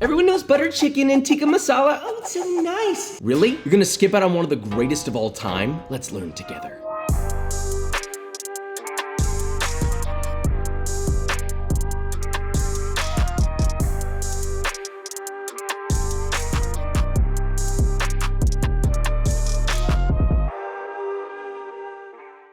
Everyone knows butter chicken and tikka masala. Oh, it's so nice. Really? You're gonna skip out on one of the greatest of all time? Let's learn together.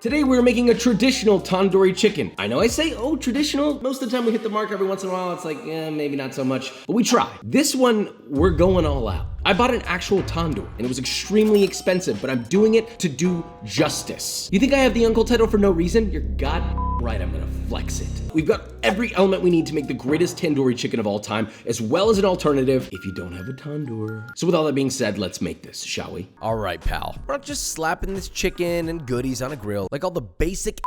Today we're making a traditional tandoori chicken. I know I say, oh, traditional. Most of the time we hit the mark. Every once in a while it's like, maybe not so much, but we try. This one, we're going all out. I bought an actual tandoor and it was extremely expensive, but I'm doing it to do justice. You think I have the uncle title for no reason? You're god right, I'm gonna flex it. We've got every element we need to make the greatest tandoori chicken of all time, as well as an alternative if you don't have a tandoor. So with all that being said, let's make this, shall we? All right, pal. We're not just slapping this chicken and goodies on a grill like all the basic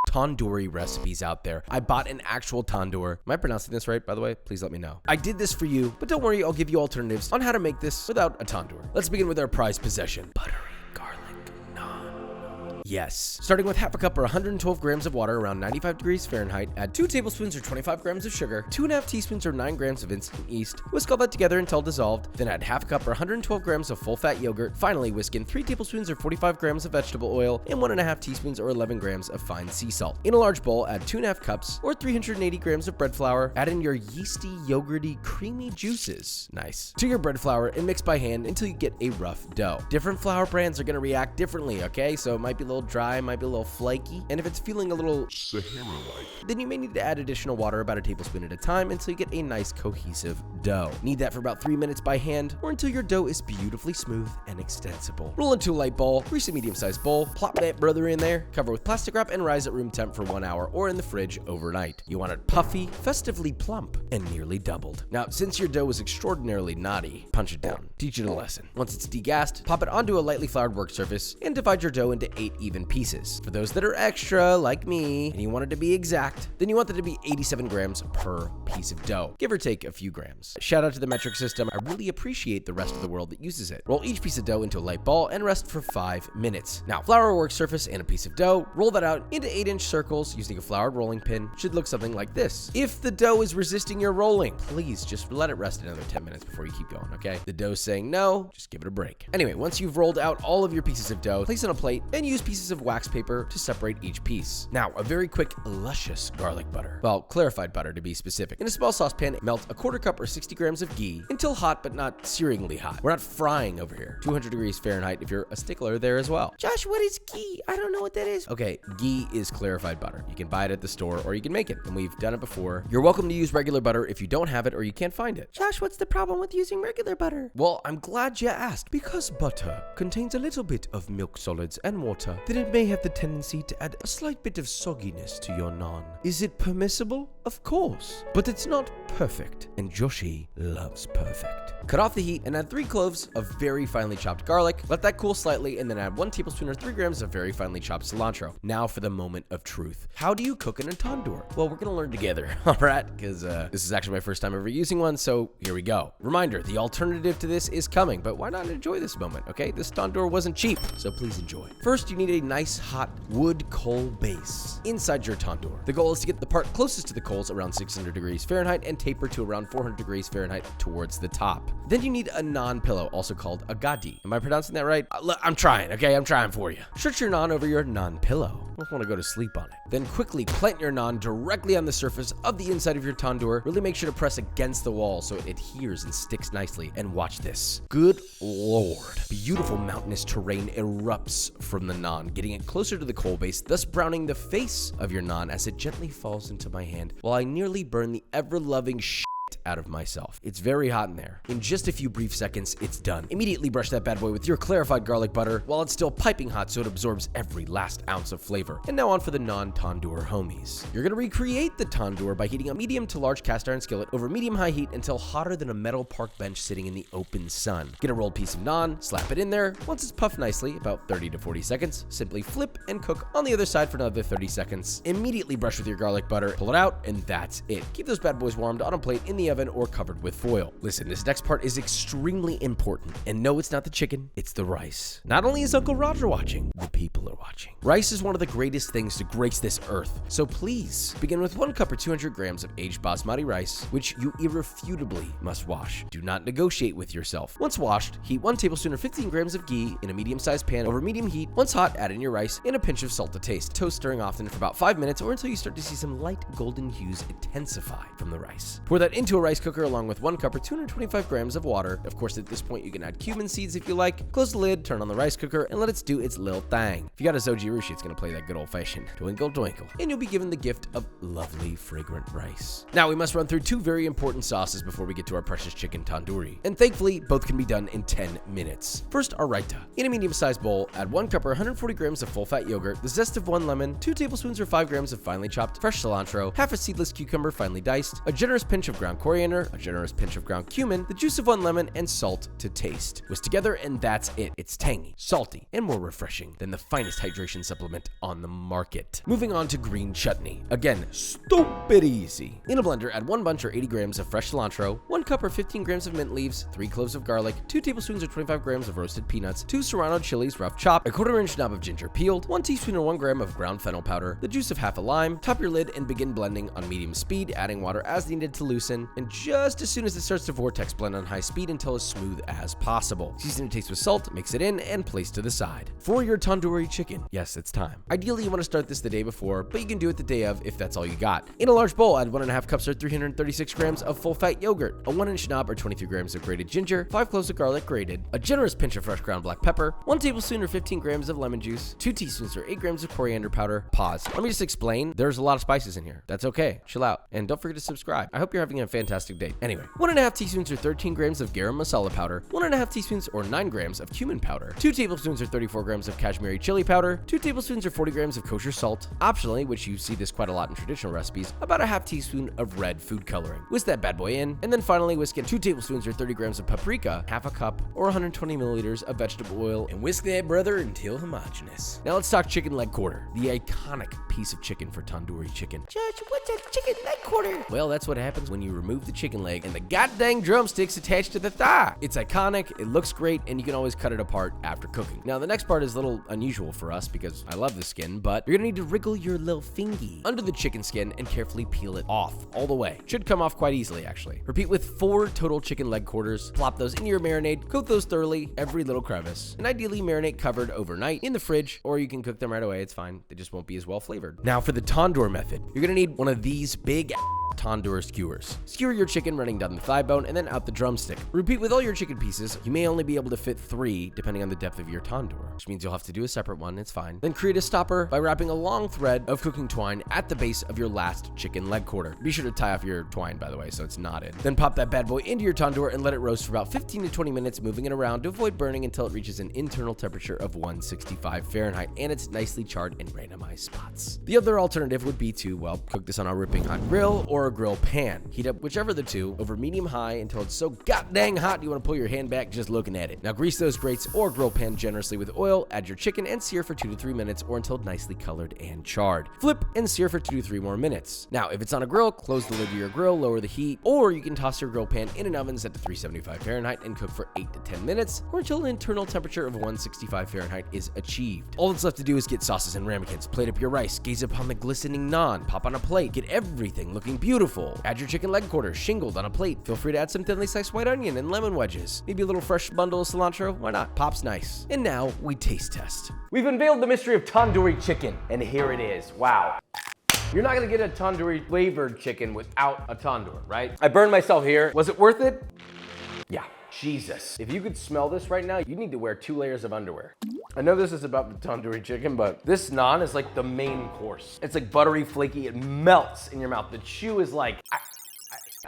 tandoori recipes out there. I bought an actual tandoor. Am I pronouncing this right, by the way? Please let me know. I did this for you, but don't worry, I'll give you alternatives on how to make this without a tandoor. Let's begin with our prized possession. Buttery garlic naan. Yes. Starting with half a cup or 112 grams of water around 95 degrees Fahrenheit, add 2 tablespoons or 25 grams of sugar, 2.5 teaspoons or 9 grams of instant yeast, whisk all that together until dissolved, then add half a cup or 112 grams of full-fat yogurt, finally whisk in 3 tablespoons or 45 grams of vegetable oil, and 1.5 teaspoons or 11 grams of fine sea salt. In a large bowl, add 2.5 cups or 380 grams of bread flour, add in your yeasty, yogurty, creamy juices, nice, to your bread flour and mix by hand until you get a rough dough. Different flour brands are going to react differently, okay? So it might be a little dry, might be a little flaky, and if it's feeling a little Sahara-like, then you may need to add additional water about a tablespoon at a time until you get a nice cohesive dough. Need that for about 3 minutes by hand or until your dough is beautifully smooth and extensible. Roll into a light bowl, grease a medium-sized bowl, plop that brother in there, cover with plastic wrap and rise at room temp for 1 hour or in the fridge overnight. You want it puffy, festively plump, and nearly doubled. Now, since your dough is extraordinarily naughty, punch it down. Teach it a lesson. Once it's degassed, pop it onto a lightly floured work surface and divide your dough into 8 even pieces. For those that are extra, like me, and you want it to be exact, then you want it to be 87 grams per piece of dough, give or take a few grams. Shout out to the metric system. I really appreciate the rest of the world that uses it. Roll each piece of dough into a light ball and rest for 5 minutes. Now, flour a work surface and a piece of dough, roll that out into 8-inch circles using a floured rolling pin. Should look something like this. If the dough is resisting your rolling, please just let it rest another 10 minutes before you keep going, okay? The dough's saying no, just give it a break. Anyway, once you've rolled out all of your pieces of dough, place on a plate and use pieces of wax paper to separate each piece. Now, a very quick, luscious garlic butter. Well, clarified butter to be specific. In a small saucepan, melt a 1/4 cup or 60 grams of ghee until hot but not searingly hot. We're not frying over here. 200 degrees Fahrenheit if you're a stickler there as well. Josh, what is ghee? I don't know what that is. Okay, ghee is clarified butter. You can buy it at the store or you can make it, and we've done it before. You're welcome to use regular butter if you don't have it or you can't find it. Josh, what's the problem with using regular butter? Well, I'm glad you asked. Because butter contains a little bit of milk solids and water, then it may have the tendency to add a slight bit of sogginess to your naan. Is it permissible? Of course, but it's not perfect, and Joshi loves perfect. Cut off the heat and add 3 cloves of very finely chopped garlic. Let that cool slightly and then add 1 tablespoon or 3 grams of very finely chopped cilantro. Now for the moment of truth. How do you cook in a tandoor? Well, we're gonna learn together, all right? Because this is actually my first time ever using one, so here we go. Reminder, the alternative to this is coming, but why not enjoy this moment, okay? This tandoor wasn't cheap, so please enjoy. First, you need a nice hot wood coal base inside your tandoor. The goal is to get the part closest to the coals around 600 degrees Fahrenheit and taper to around 400 degrees Fahrenheit towards the top. Then you need a naan pillow, also called a gadi. Am I pronouncing that right? Look, I'm trying, okay? I'm trying for you. Stretch your naan over your naan pillow. You don't want to go to sleep on it. Then quickly plant your naan directly on the surface of the inside of your tandoor. Really make sure to press against the wall so it adheres and sticks nicely. And watch this. Good Lord. Beautiful mountainous terrain erupts from the naan, getting it closer to the coal base, thus browning the face of your naan as it gently falls into my hand while I nearly burn the ever-loving out of myself. It's very hot in there. In just a few brief seconds, it's done. Immediately brush that bad boy with your clarified garlic butter while it's still piping hot so it absorbs every last ounce of flavor. And now on for the non-tandoor homies. You're gonna recreate the tandoor by heating a medium to large cast iron skillet over medium-high heat until hotter than a metal park bench sitting in the open sun. Get a rolled piece of naan, slap it in there. Once it's puffed nicely, about 30 to 40 seconds, simply flip and cook on the other side for another 30 seconds. Immediately brush with your garlic butter, pull it out, and that's it. Keep those bad boys warmed on a plate in the the oven or covered with foil. Listen, this next part is extremely important. And no, it's not the chicken, it's the rice. Not only is Uncle Roger watching, the people are watching. Rice is one of the greatest things to grace this earth. So please, begin with 1 cup or 200 grams of aged basmati rice, which you irrefutably must wash. Do not negotiate with yourself. Once washed, heat 1 tablespoon or 15 grams of ghee in a medium-sized pan over medium heat. Once hot, add in your rice and a pinch of salt to taste. Toast stirring often for about 5 minutes or until you start to see some light golden hues intensify from the rice. Pour that into a rice cooker along with 1 cup or 225 grams of water. Of course, at this point, you can add cumin seeds if you like. Close the lid, turn on the rice cooker, and let it do its little thing. If you got a Zojirushi, it's going to play that good old-fashioned twinkle twinkle, and you'll be given the gift of lovely fragrant rice. Now we must run through 2 very important sauces before we get to our precious chicken tandoori, and thankfully both can be done in 10 minutes. First, our raita. In a medium-sized bowl, add 1 cup or 140 grams of full-fat yogurt, the zest of 1 lemon, 2 tablespoons or 5 grams of finely chopped fresh cilantro, half a seedless cucumber finely diced, a generous pinch of ground coriander, a generous pinch of ground cumin, the juice of 1 lemon, and salt to taste. Whisk together, and that's it. It's tangy, salty, and more refreshing than the finest hydration supplement on the market. Moving on to green chutney. Again, stupid easy. In a blender, add 1 bunch or 80 grams of fresh cilantro, 1 cup or 15 grams of mint leaves, 3 cloves of garlic, 2 tablespoons or 25 grams of roasted peanuts, 2 serrano chilies rough chopped, a 1/4 knob of ginger peeled, 1 teaspoon or 1 gram of ground fennel powder, the juice of half a lime. Top your lid and begin blending on medium speed, adding water as needed to loosen, and just as soon as it starts to vortex, blend on high speed until as smooth as possible. Season to taste with salt, mix it in, and place to the side. For your tandoori chicken, yes, it's time. Ideally, you want to start this the day before, but you can do it the day of if that's all you got. In a large bowl, add 1.5 cups or 336 grams of full-fat yogurt, a 1-inch knob or 23 grams of grated ginger, 5 cloves of garlic grated, a generous pinch of fresh ground black pepper, 1 tablespoon or 15 grams of lemon juice, 2 teaspoons or 8 grams of coriander powder. Pause. Let me just explain. There's a lot of spices in here. That's okay. Chill out. And don't forget to subscribe. I hope you're having a fantastic day. Anyway, 1.5 teaspoons or 13 grams of garam masala powder, 1.5 teaspoons or 9 grams of cumin powder, 2 tablespoons or 34 grams of Kashmiri chili powder, 2 tablespoons or 40 grams of kosher salt. Optionally, which you see this quite a lot in traditional recipes, about a half teaspoon of red food coloring. Whisk that bad boy in, and then finally whisk in 2 tablespoons or 30 grams of paprika, half a cup or 120 milliliters of vegetable oil, and whisk that brother until homogeneous. Now let's talk chicken leg quarter, the iconic piece of chicken for tandoori chicken. Judge, what's a chicken leg quarter? Well, that's what happens when you remove the chicken leg and the goddamn drumsticks attached to the thigh. It's iconic, it looks great, and you can always cut it apart after cooking. Now, the next part is a little unusual for us because I love the skin, but you're gonna need to wriggle your little fingy under the chicken skin and carefully peel it off all the way. Should come off quite easily, actually. Repeat with 4 total chicken leg quarters. Plop those into your marinade, coat those thoroughly, every little crevice, and ideally marinate covered overnight in the fridge, or you can cook them right away. It's fine. They just won't be as well flavored. Now for the tandoor method, you're gonna need one of these big tandoor skewers. Skewer your chicken running down the thigh bone and then out the drumstick. Repeat with all your chicken pieces. You may only be able to fit 3 depending on the depth of your tandoor, which means you'll have to do a separate one. It's fine. Then create a stopper by wrapping a long thread of cooking twine at the base of your last chicken leg quarter. Be sure to tie off your twine, by the way, so it's knotted. Then pop that bad boy into your tandoor and let it roast for about 15 to 20 minutes, moving it around to avoid burning until it reaches an internal temperature of 165 Fahrenheit and it's nicely charred in randomized spots. The other alternative would be to, well, cook this on a ripping hot grill or a grill pan. Heat up whichever of the two over medium high until it's so goddamn hot you want to pull your hand back just looking at it. Now grease those grates or grill pan generously with oil, add your chicken and sear for 2 to 3 minutes or until nicely colored and charred. Flip and sear for 2 to 3 more minutes. Now if it's on a grill, close the lid of your grill, lower the heat, or you can toss your grill pan in an oven set to 375 Fahrenheit and cook for 8 to 10 minutes or until an internal temperature of 165 Fahrenheit is achieved. All that's left to do is get sauces and ramekins, plate up your rice, gaze upon the glistening naan, pop on a plate, get everything looking beautiful. Add your chicken leg quarters shingled on a plate. Feel free to add some thinly sliced white onion and lemon wedges. Maybe a little fresh bundle of cilantro. Why not? Pop's nice. And now we taste test. We've unveiled the mystery of tandoori chicken, and here it is. Wow. You're not gonna get a tandoori flavored chicken without a tandoor, right? I burned myself here. Was it worth it? Yeah. Jesus. If you could smell this right now, you need to wear 2 layers of underwear. I know this is about the tandoori chicken, but this naan is like the main course. It's like buttery, flaky, it melts in your mouth. The chew is like,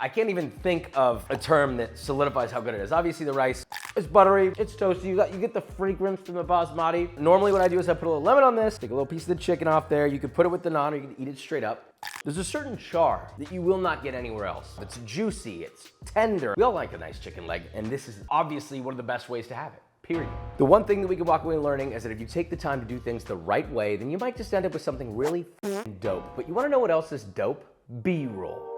I can't even think of a term that solidifies how good it is. Obviously the rice, it's buttery, it's toasty, you get the fragrance from the basmati. Normally what I do is I put a little lemon on this, take a little piece of the chicken off there, you could put it with the naan or you can eat it straight up. There's a certain char that you will not get anywhere else. It's juicy, it's tender. We all like a nice chicken leg, and this is obviously one of the best ways to have it. Period. The one thing that we can walk away learning is that if you take the time to do things the right way, then you might just end up with something really dope. But you wanna know what else is dope? B-roll.